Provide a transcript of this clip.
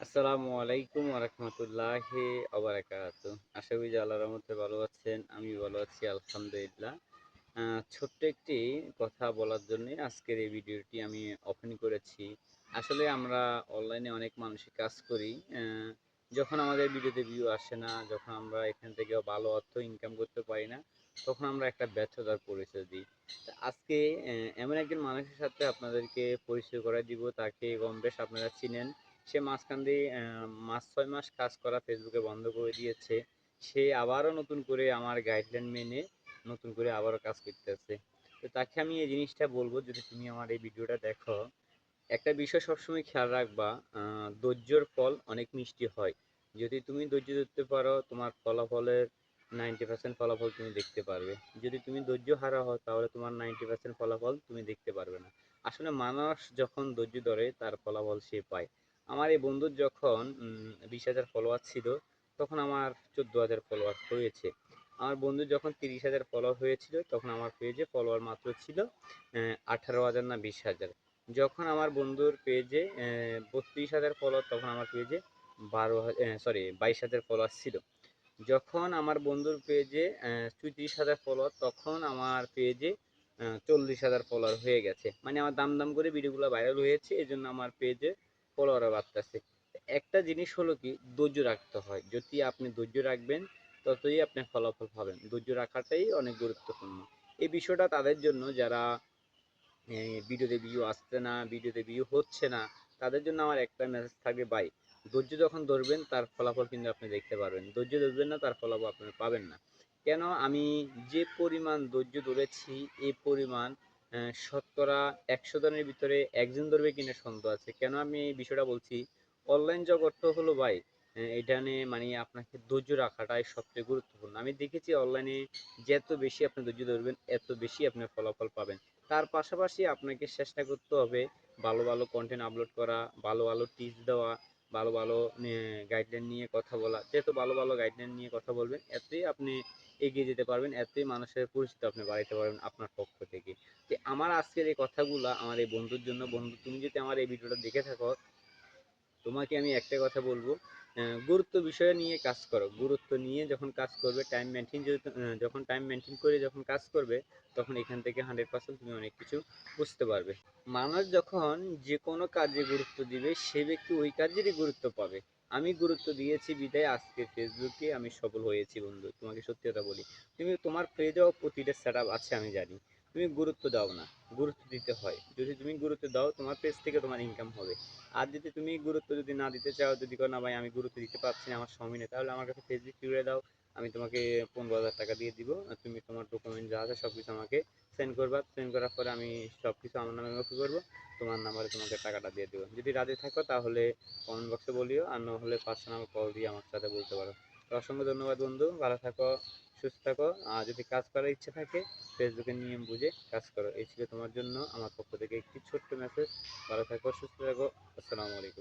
আসসালামু আলাইকুম ওয়া রাহমাতুল্লাহি ওয়া বারাকাতুহু। আশা করি যে আল্লাহর রহমতে ভালো আছেন। আমিও ভালো আছি আলহামদুলিল্লাহ। আ ছোট্ট একটি কথা বলার জন্যে আজকের এই ভিডিওটি আমি ওপেন করেছি। আসলে আমরা অনলাইনে অনেক মানসিক কাজ করি। যখন আমাদের ভিডিওতে ভিউ আসে না, যখন আমরা এখান থেকে ভালো অর্থ ইনকাম করতে পারি না, তখন আমরা একটা ব্যর্থতার পরিচয় দিই। আজকে এমন একজন মানুষের সাথে আপনাদেরকে পরিচয় করায় দিব, তাকে কম বেশ আপনারা চিনেন। সে মাঝখান দিয়ে ৫-৬ মাস কাজ করা ফেসবুকে বন্ধ করে দিয়েছে। সে আবারও নতুন করে আমার গাইডলাইন মেনে নতুন করে আবারও কাজ করতেছে। তো তাকে আমি এই জিনিসটা বলব, যদি তুমি আমার এই ভিডিওটা দেখো, একটা বিষয় সবসময় খেয়াল রাখবা, ধৈর্যের ফল অনেক মিষ্টি হয়। যদি তুমি ধৈর্য ধরতে পারো, তোমার ফলাফলের 90% ফলাফল তুমি দেখতে পারবে। যদি তুমি ধৈর্য হারা হও, তাহলে তোমার 90% ফলাফল তুমি দেখতে পারবে না। আসলে মানুষ যখন ধৈর্য ধরে, তার ফলাফল সে পায়। আমার এই বন্ধুর যখন 20,000 ফলোয়ার ছিল, তখন আমার 14,000 ফলোয়ার হয়েছে। আমার বন্ধুর যখন 30,000 ফলোয়ার হয়েছিল, তখন আমার পেজে ফলোয়ার মাত্র ছিল 18,000 না 20,000। যখন আমার বন্ধুর পেজে 32,000 ফলোয়ার, তখন আমার পেজে 22,000 ফলোয়ার ছিল। যখন আমার বন্ধুর পেজে 34,000 ফলোয়ার, তখন আমার পেজে 40,000 ফলোয়ার হয়ে গেছে। মানে আমার দাম দাম করে ভিডিওগুলো ভাইরাল হয়েছে, এই জন্য আমার পেজে ফলোয়ারও বাড়তেছে। একটা জিনিস হলো কি, ধৈর্য রাখতে হয়। যদি আপনি ধৈর্য রাখবেন, ততই আপনি ফলাফল পাবেন। ধৈর্য রাখাটাই অনেক গুরুত্বপূর্ণ। এই বিষয়টা তাদের জন্য যারা ভিডিওতে ভিউ আসছে না, ভিডিওতে ভিউ হচ্ছে না, তাদের জন্য আমার একটা মেসেজ থাকবে, ভাই ধৈর্য যখন ধরবেন, তার ফলাফল কিন্তু আপনি দেখতে পারবেন। ধৈর্য ধরবেন না, তার ফলাফল আপনি পাবেন না। কেন? আমি যে পরিমাণ ধৈর্য ধরেছি, এই পরিমাণ শতকরা ১০০ জনের ভিতরে একজন ধরবে কিনা সন্দেহ আছে। কেন আমি এই বিষয়টা বলছি? অনলাইন জগৎটা হলো ভাই, এখানে মানে আপনাকে ধৈর্য রাখাটাই সবচেয়ে গুরুত্বপূর্ণ। আমি দেখেছি অনলাইনে যত বেশি আপনি ধৈর্য ধরবেন, এত বেশি আপনি ফলাফল পাবেন। তার পাশাপাশি আপনাকে চেষ্টা করতে হবে ভালো ভালো কন্টেন্ট আপলোড করা, ভালো ভালো টিপস দেওয়া, ভালো ভালো গাইডলাইন নিয়ে কথা বলা। যেহেতু ভালো ভালো গাইডলাইন নিয়ে কথা বলবেন, এতেই আপনি এগিয়ে যেতে পারবেন, এতেই মানুষের পরিচিতি আপনি বাড়াইতে পারবেন আপনার পক্ষ থেকে। যে আমার আজকের এই কথাগুলা আমার এই বন্ধুর জন্য। বন্ধু, তুমি যদি আমার এই ভিডিওটা দেখে থাকো, তোমাকে আমি একটা কথা বলবো, গুরুত্ব বিষয় নিয়ে কাজ করো। গুরুত্ব নিয়ে যখন কাজ করবে, টাইম মেনটেন যখন টাইম মেনটেন করে যখন কাজ করবে, তখন এখান থেকে 100% তুমি অনেক কিছু বুঝতে পারবে। মানুষ যখন যে কোনো কাজে গুরুত্ব দিবে, সে ব্যক্তি ওই কাজেরই গুরুত্ব পাবে। আমি গুরুত্ব দিয়েছি বিধায় আজকে ফেসবুকে আমি সফল হয়েছি বন্ধু, তোমাকে সত্যি কথা বলি। তুমি তোমার পেজেও প্রতিটা সেট আপ আছে আমি জানি, তুমি গুরুত্ব দাও না। গুরুত্ব দিতে হয়। যদি তুমি গুরুত্ব দাও, তোমার পেজ থেকে তোমার ইনকাম হবে। আর যদি তুমি গুরুত্ব যদি না দিতে চাও, যদি না ভাই আমি গুরুত্ব দিতে পারছি না, আমার সময় নেই, তাহলে আমার কাছে ফেসবুক জুড়ে দাও। আমি তোমাকে 15,000 টাকা দিয়ে দিব। আর তুমি তোমার ডকুমেন্ট যা আছে সব কিছু আমাকে সেন্ড করবা। সেন্ড করার পরে আমি সব কিছু আমার নামে কপি করবো, তোমার নাম্বারে তোমাকে টাকাটা দিয়ে দেবো। যদি রাজি থাকো, তাহলে কমেন্ট বক্সে বলিও, আর না হলে পার্সোনাল কল দিয়ে আমার সাথে বলতে পারো। তো অসংখ্য ধন্যবাদ বন্ধু, ভালো থাকো, সুস্থ থাকো। আর যদি কাজ করার ইচ্ছে থাকে, ফেসবুকের নিয়ম বুঝে কাজ করো। এই ছিল তোমার জন্য আমার পক্ষ থেকে একটি ছোট্ট মেসেজ। ভালো থাকো, সুস্থ থাকো। আসসালামু আলাইকুম।